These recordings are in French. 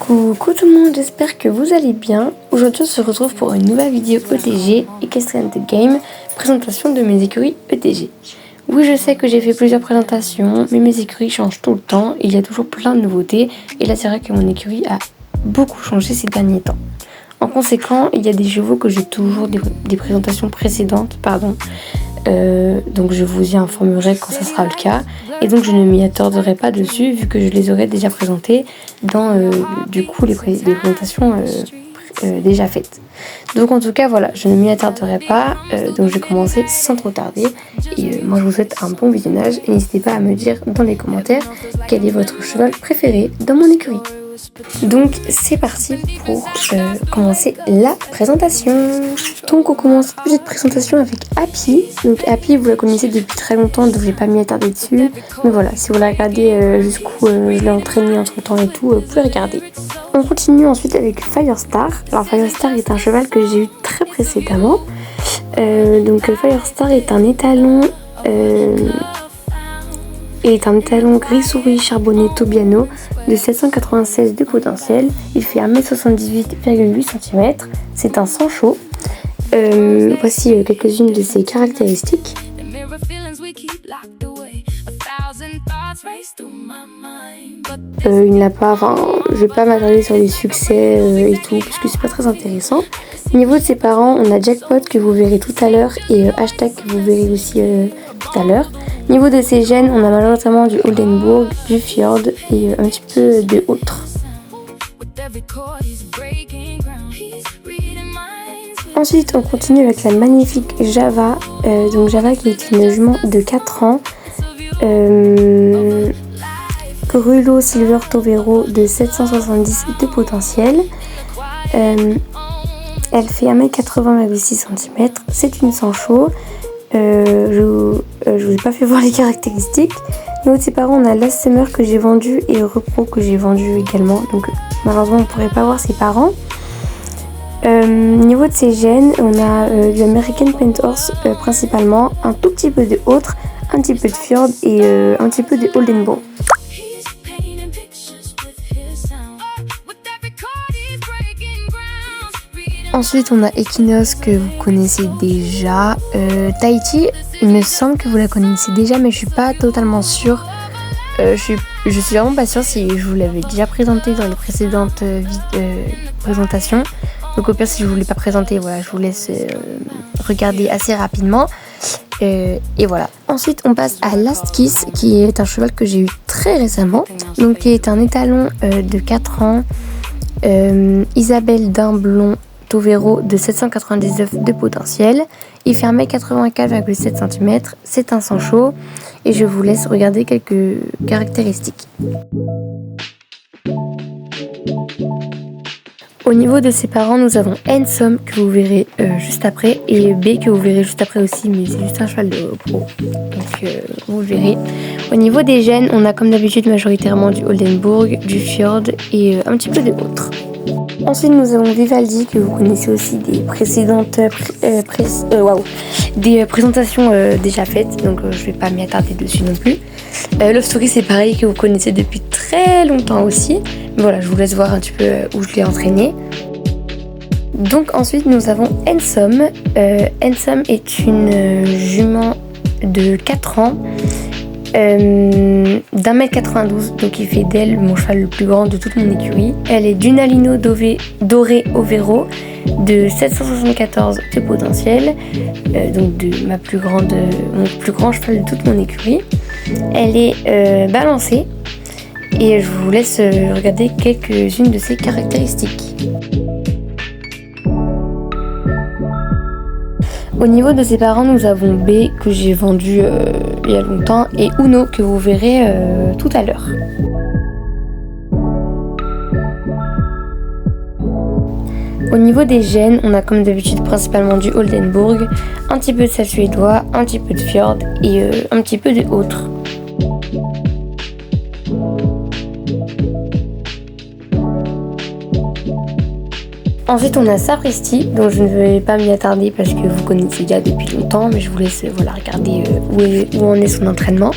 Coucou tout le monde, j'espère que vous allez bien. Aujourd'hui on se retrouve pour une nouvelle vidéo ETG, Equestrian The Game, présentation de mes écuries ETG. Oui, je sais que j'ai fait plusieurs présentations, mais mes écuries changent tout le temps et il y a toujours plein de nouveautés. Et là c'est vrai que mon écurie a beaucoup changé ces derniers temps. En conséquent, il y a des chevaux que j'ai toujours des présentations précédentes, donc je vous y informerai quand ça sera le cas. Et donc je ne m'y attarderai pas dessus vu que je les aurais déjà présentés dans les présentations déjà faites. Donc en tout cas voilà, je ne m'y attarderai pas, donc je vais commencer sans trop tarder. Et moi je vous souhaite un bon visionnage et n'hésitez pas à me dire dans les commentaires quel est votre cheval préféré dans mon écurie. Donc c'est parti pour commencer la présentation. Donc on commence cette petite présentation avec Happy. Donc Happy vous la connaissez depuis très longtemps, donc je vais pas m'y attarder dessus. Mais voilà, si vous la regardez jusqu'où je l'ai entraîné entre temps et tout, vous pouvez regarder. On continue ensuite avec Firestar. Alors Firestar est un cheval que j'ai eu très précédemment. Donc Firestar est un étalon gris souris charbonné Tobiano de 796 de potentiel. Il fait 1m78,8 cm. C'est un Sancho. Voici quelques-unes de ses caractéristiques. Il n'a pas, je vais pas m'attarder sur les succès et tout, puisque c'est pas très intéressant. Au niveau de ses parents, on a Jackpot que vous verrez tout à l'heure et Hashtag que vous verrez aussi tout à l'heure. Au niveau de ses gènes, on a majoritairement du Oldenburg, du Fjord et un petit peu de autres. Ensuite, on continue avec la magnifique Java. Donc Java qui est une jument de 4 ans. Grulo Silver Tovero de 770 de potentiel. Elle fait 1m80,6 cm. C'est une Sancho. Je vous ai pas fait voir les caractéristiques. Au niveau de ses parents, on a Last Summer que j'ai vendu et Repro que j'ai vendu également. Donc malheureusement, on ne pourrait pas voir ses parents. Au niveau de ses gènes, on a du American Paint Horse principalement, un tout petit peu de autres, un petit peu de Fjord et un petit peu de Oldenburg. Ensuite, on a Equinox que vous connaissez déjà. Tahiti, il me semble que vous la connaissez déjà, mais je suis pas totalement sûre. Je suis vraiment pas sûre si je vous l'avais déjà présentée dans les précédentes présentations. Donc au pire, si je vous l'ai pas présentée, voilà, je vous laisse regarder assez rapidement. Et voilà. Ensuite, on passe à Last Kiss, qui est un cheval que j'ai eu très récemment. Donc qui est un étalon de 4 ans. Isabelle Dimblon Tovero de 799 de potentiel. Il fait 1m84,7 cm. C'est un Sancho. Et je vous laisse regarder quelques caractéristiques. Au niveau de ses parents, nous avons Handsome que vous verrez juste après et B que vous verrez juste après aussi, mais c'est juste un cheval de pro. Donc vous le verrez. Au niveau des gènes, on a comme d'habitude majoritairement du Oldenburg, du Fjord et un petit peu de autres. Ensuite, nous avons Vivaldi que vous connaissez aussi des précédentes présentations déjà faites, donc je vais pas m'y attarder dessus non plus. Love Story, c'est pareil que vous connaissez depuis très longtemps aussi. Mais voilà, je vous laisse voir un petit peu où je l'ai entraîné. Donc ensuite, nous avons Handsome. Handsome est une jument de 4 ans. d'1m92, donc il fait d'elle mon cheval le plus grand de toute mon écurie. Elle est d'Unalino Doré Overo de 774 de potentiel, donc de mon plus grand cheval de toute mon écurie. Elle est balancée et je vous laisse regarder quelques-unes de ses caractéristiques. Au niveau de ses parents, nous avons B que j'ai vendu il y a longtemps et Uno que vous verrez tout à l'heure. Au niveau des gènes, on a comme d'habitude principalement du Oldenburg, un petit peu de sel suédois, un petit peu de Fjord et un petit peu de autres. Ensuite, on a Sapristi, dont je ne vais pas m'y attarder parce que vous connaissez déjà depuis longtemps, mais je vous laisse regarder où en est son entraînement.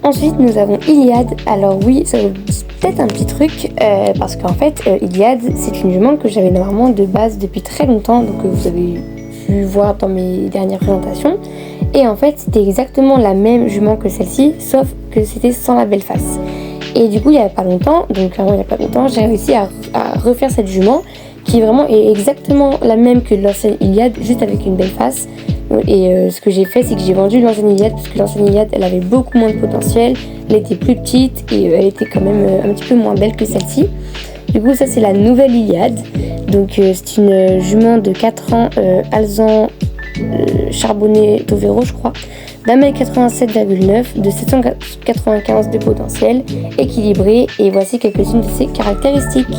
Ensuite, nous avons Iliad. Alors oui, ça peut-être un petit truc, parce qu'en fait, Iliad, c'est une jument que j'avais normalement de base depuis très longtemps, donc vous avez pu voir dans mes dernières présentations. Et en fait, c'était exactement la même jument que celle-ci, sauf que c'était sans la belle face. Et du coup, il n'y a pas longtemps, j'ai réussi à refaire cette jument, qui vraiment est exactement la même que l'ancienne Iliad, juste avec une belle face. Et ce que j'ai fait, c'est que j'ai vendu l'ancienne Iliad, parce que l'ancienne Iliad, elle avait beaucoup moins de potentiel, elle était plus petite et elle était quand même un petit peu moins belle que celle-ci. Du coup, ça c'est la nouvelle Iliad. Donc c'est une jument de 4 ans, alezan charbonné Tovero, je crois, d'1m87,9, de 795 de potentiel, équilibrée, et voici quelques-unes de ses caractéristiques.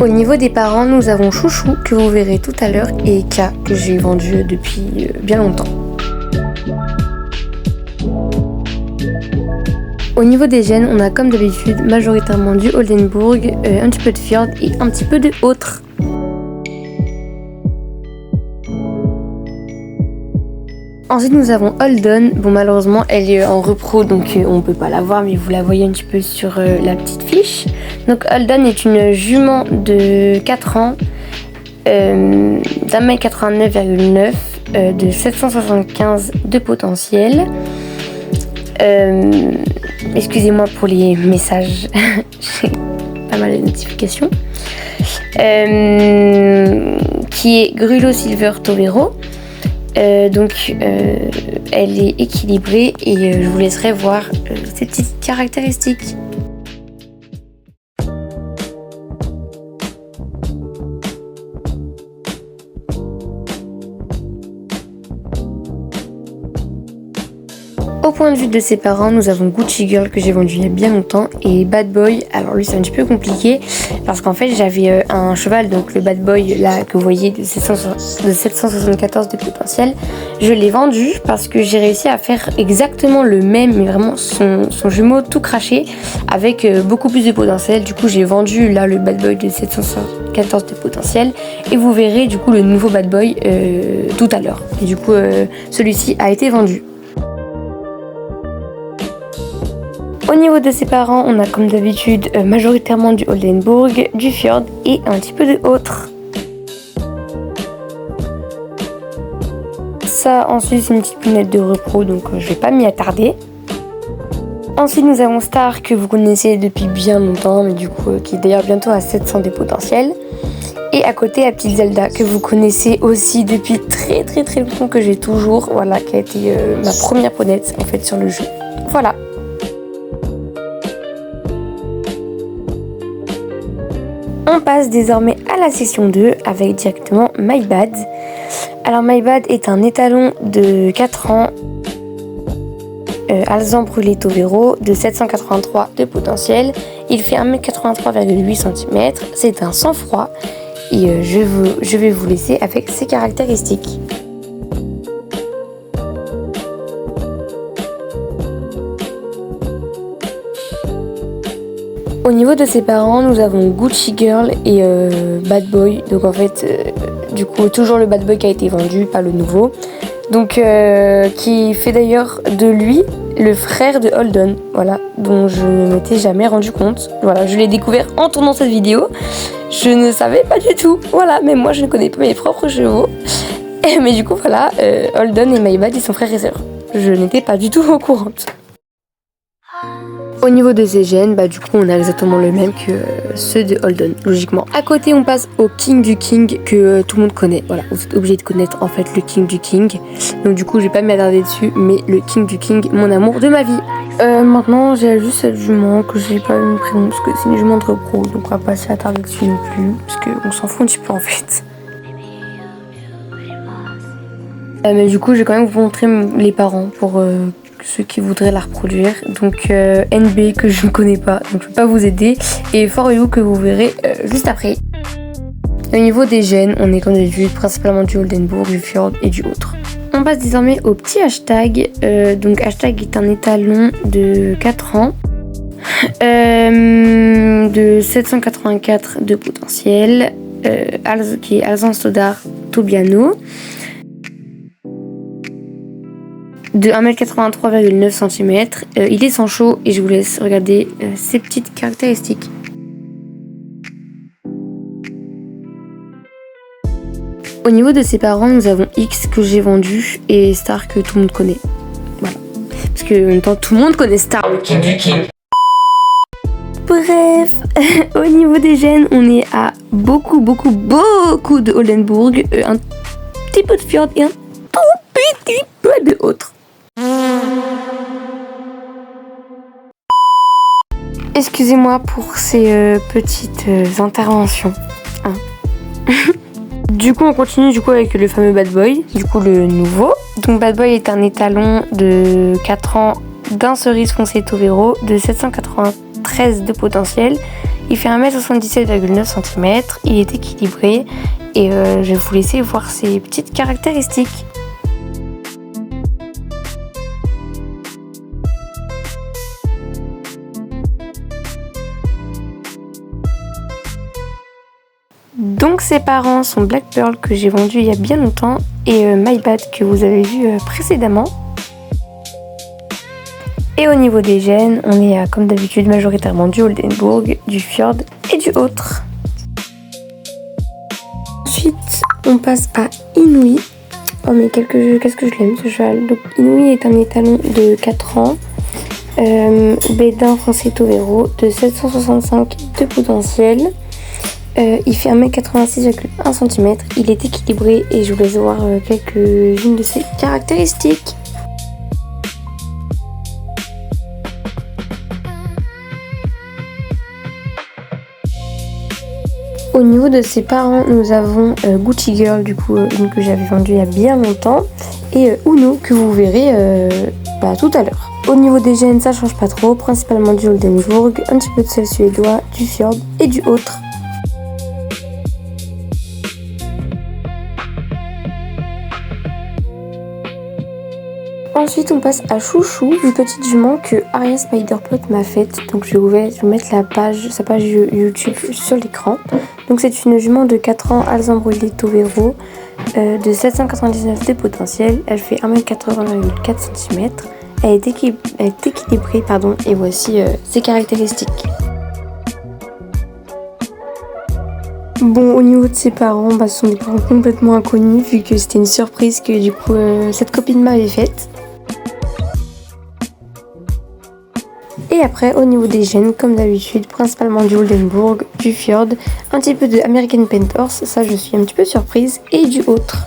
Au niveau des parents, nous avons Chouchou, que vous verrez tout à l'heure, et K, que j'ai vendu depuis bien longtemps. Au niveau des gènes, on a comme d'habitude majoritairement du Oldenburg, un petit peu de Fjord et un petit peu de Autre. Ensuite nous avons Holden, bon malheureusement elle est en repro donc on peut pas la voir, mais vous la voyez un petit peu sur la petite fiche. Donc Holden est une jument de 4 ans, d'1m89,9, de 775 de potentiel. Excusez-moi pour les messages, j'ai pas mal de notifications. Qui est Grulo Silver Tovero. Donc elle est équilibrée et je vous laisserai voir ses petites caractéristiques. Au point de vue de ses parents, nous avons Gucci Girl que j'ai vendu il y a bien longtemps et Bad Boy. Alors lui c'est un petit peu compliqué parce qu'en fait j'avais un cheval, donc le Bad Boy là que vous voyez de 774 de potentiel. Je l'ai vendu parce que j'ai réussi à faire exactement le même, mais vraiment son jumeau tout craché avec beaucoup plus de potentiel. Du coup j'ai vendu là le Bad Boy de 714 de potentiel et vous verrez du coup le nouveau Bad Boy tout à l'heure. Et du coup celui-ci a été vendu. Au niveau de ses parents, on a comme d'habitude majoritairement du Oldenburg, du Fjord et un petit peu de Autre. Ça ensuite c'est une petite punette de repro, donc je vais pas m'y attarder. Ensuite nous avons Star que vous connaissez depuis bien longtemps, mais du coup qui est d'ailleurs bientôt à 700 de potentiel. Et à côté la petite Zelda que vous connaissez aussi depuis très longtemps, que j'ai toujours, voilà, qui a été ma première ponette en fait sur le jeu. Voilà. On passe désormais à la session 2 avec directement My Bad. Alors My Bad est un étalon de 4 ans, alezan brûlé Tovero, de 783 de potentiel. Il fait 1m83,8 cm. C'est un sang-froid et je vais vous laisser avec ses caractéristiques. Au niveau de ses parents, nous avons Gucci Girl et Bad Boy. Donc en fait, du coup, toujours le Bad Boy qui a été vendu, pas le nouveau. Donc qui fait d'ailleurs de lui le frère de Holden, voilà, dont je ne m'étais jamais rendu compte. Voilà, je l'ai découvert en tournant cette vidéo. Je ne savais pas du tout. Voilà, même moi je ne connais pas mes propres chevaux. Mais du coup, voilà, Holden et My Bad, ils sont frères et sœurs. Je n'étais pas du tout au courant. Au niveau de ses gènes, du coup on a exactement le même que ceux de Holden, logiquement. À côté on passe au King du King que tout le monde connaît. Voilà, vous êtes obligé de connaître en fait le King du King. Donc du coup je vais pas m'attarder dessus, mais le King du King, mon amour de ma vie. Maintenant j'ai juste cette jument que j'ai pas eu mon prénom parce que c'est une jument de repro, donc on va pas s'attarder dessus non plus parce qu'on s'en fout un petit peu en fait. Mais du coup je vais quand même vous montrer les parents pour ceux qui voudraient la reproduire. Donc NB que je ne connais pas, donc je ne peux pas vous aider, et For You que vous verrez juste après. Au niveau des gènes, on est comme d'habitude principalement du Oldenburg, du Fjord et du Autre. On passe désormais au petit Hashtag. Donc Hashtag est un étalon de 4 ans, de 784 de potentiel, qui est alezan Sodar Tobiano. de 1m83,9 cm. Il est sans chaud et je vous laisse regarder ses petites caractéristiques. Au niveau de ses parents, nous avons X que j'ai vendu et Star que tout le monde connaît. Voilà. Parce que en même temps, tout le monde connaît Star. Bref, au niveau des gènes, on est à beaucoup de Oldenburg, un petit peu de Fjord et un tout petit peu de autres. Excusez-moi pour ces petites interventions. Hein. Du coup, on continue avec le fameux Bad Boy, le nouveau. Donc Bad Boy est un étalon de 4 ans d'un cerise foncé Tovero de 793 de potentiel. Il fait 1m77,9 cm, il est équilibré et je vais vous laisser voir ses petites caractéristiques. Donc ses parents sont Black Pearl que j'ai vendu il y a bien longtemps et My Bad que vous avez vu précédemment. Et au niveau des gènes, on est comme d'habitude majoritairement du Oldenburg, du Fjord et du autre. Ensuite, on passe à Inouï. Oh mais qu'est-ce que je l'aime ce cheval. Donc Inouï est un étalon de 4 ans, bédin français Tovero de 765 de potentiel. Il fait 1m86,1 cm, il est équilibré et je vous laisse voir quelques-unes de ses caractéristiques. Au niveau de ses parents, nous avons Gucci Girl, une que j'avais vendue il y a bien longtemps, et Uno que vous verrez tout à l'heure. Au niveau des gènes, ça change pas trop, principalement du Oldenburg, un petit peu de sel suédois, du Fjord et du autre. Ensuite, on passe à Chouchou, une petite jument que Aria Spiderpot m'a faite. Donc, je vais vous mettre sa page YouTube sur l'écran. Donc, c'est une jument de 4 ans, Alzambrulli Tovero, de 799 de potentiel. Elle fait 1m80,4 cm. Elle est équilibrée, et voici ses caractéristiques. Bon, au niveau de ses parents, ce sont des parents complètement inconnus, vu que c'était une surprise que cette copine m'avait faite. Et après, au niveau des gènes, comme d'habitude, principalement du Oldenburg, du Fjord, un petit peu de American Paint Horse, ça je suis un petit peu surprise, et du autre.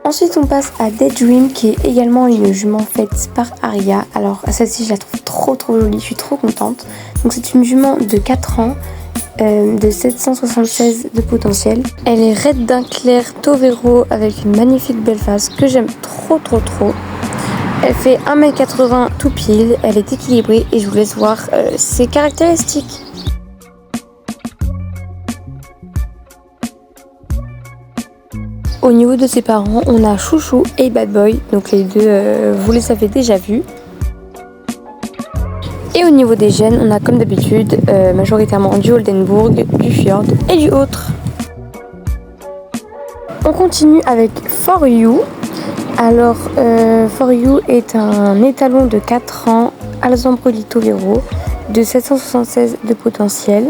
Ensuite, on passe à Daydream, qui est également une jument faite par Aria. Alors, celle-ci, je la trouve trop jolie, je suis trop contente. Donc, c'est une jument de 4 ans, de 776 de potentiel. Elle est raide d'un clair Tovero avec une magnifique belle face que j'aime trop. Elle fait 1m80 tout pile, elle est équilibrée et je vous laisse voir ses caractéristiques. Au niveau de ses parents, on a Chouchou et Bad Boy, donc les deux, vous les avez déjà vus. Et au niveau des gènes, on a comme d'habitude majoritairement du Oldenburg, du Fjord et du autre. On continue avec For You. Alors, For You est un étalon de 4 ans, Alzambrulli Tovero, de 776 de potentiel.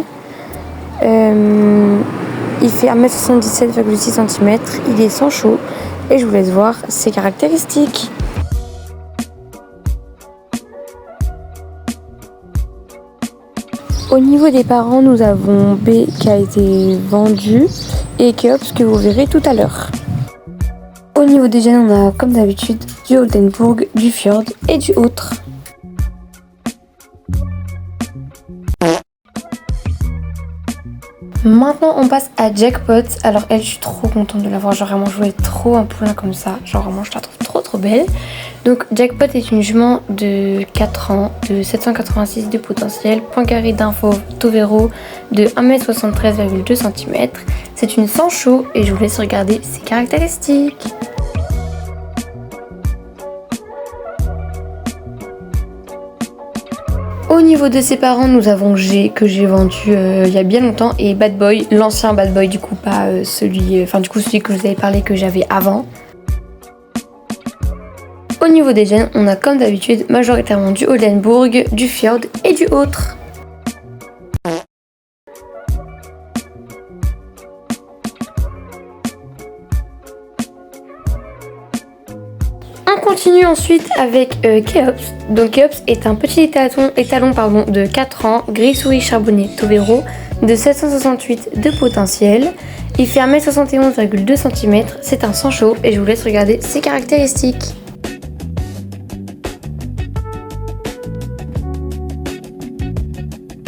Il fait 1m77,6 cm, il est sans chaud et je vous laisse voir ses caractéristiques. Au niveau des parents, nous avons B qui a été vendu et Keops que vous verrez tout à l'heure. Au niveau des gènes, on a comme d'habitude du Oldenburg, du Fjord et du autre. Maintenant, on passe à Jackpot. Alors elle, je suis trop contente de l'avoir. Genre vraiment, je voulais trop un poulain comme ça. Genre vraiment, je la trouve trop belle. Donc Jackpot est une jument de 4 ans, de 786 de potentiel, point carré d'info Tovero de 1m73,2 cm. C'est une sans chaud et je vous laisse regarder ses caractéristiques. Au niveau de ses parents, nous avons G que j'ai vendu il y a bien longtemps et Bad Boy, l'ancien Bad Boy, du coup pas celui que je vous avais parlé que j'avais avant. niveau des gènes, on a comme d'habitude majoritairement du Oldenburg, du Fjord et du autre. On continue ensuite avec Keops. Donc Keops est un petit étalon de 4 ans, gris souris charbonné Tobero, de 768 de potentiel. Il fait 1m71,2 cm, c'est un sang chaud et je vous laisse regarder ses caractéristiques.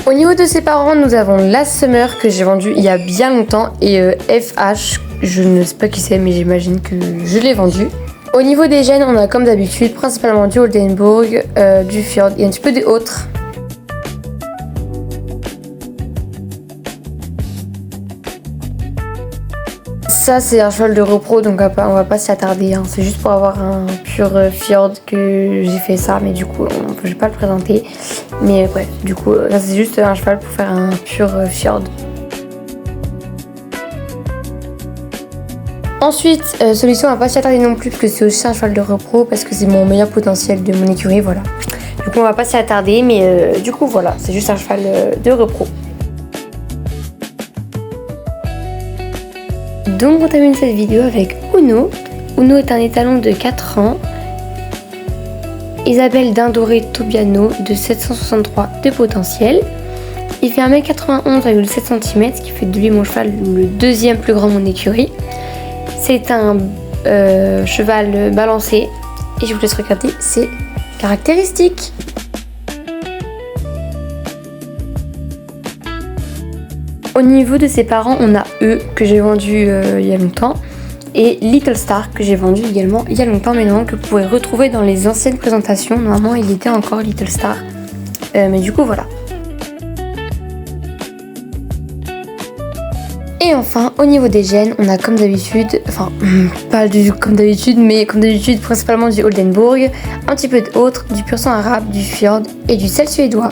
Au niveau de ses parents, nous avons Last Summer que j'ai vendu il y a bien longtemps et FH, je ne sais pas qui c'est mais j'imagine que je l'ai vendu. Au niveau des gènes, on a comme d'habitude principalement du Oldenburg, du Fjord et un petit peu des autres. Ça c'est un cheval de repro donc on va pas s'y attarder, hein. C'est juste pour avoir un pur Fjord que j'ai fait ça, mais du coup je vais pas le présenter. Mais bref, du coup ça c'est juste un cheval pour faire un pur Fjord. Ensuite, celui-ci on va pas s'y attarder non plus parce que c'est aussi un cheval de repro parce que c'est mon meilleur potentiel de mon écurie, voilà. Du coup on va pas s'y attarder, mais du coup voilà, c'est juste un cheval de repro. Donc on termine cette vidéo avec Uno. Uno est un étalon de 4 ans. Isabelle Dindoré Tobiano de 763 de potentiel. Il fait 1m91,7 cm, ce qui fait de lui mon cheval le deuxième plus grand de mon écurie. C'est un cheval balancé et je vous laisse regarder ses caractéristiques. Au niveau de ses parents, on a eux que j'ai vendu il y a longtemps et Little Star que j'ai vendu également il y a longtemps maintenant, que vous pouvez retrouver dans les anciennes présentations. Normalement il était encore Little Star, mais du coup voilà. Et enfin, au niveau des gènes, on a comme d'habitude, enfin pas du comme d'habitude, mais comme d'habitude principalement du Oldenburg, un petit peu d'autres, du pur sang arabe, du Fjord et du sel suédois.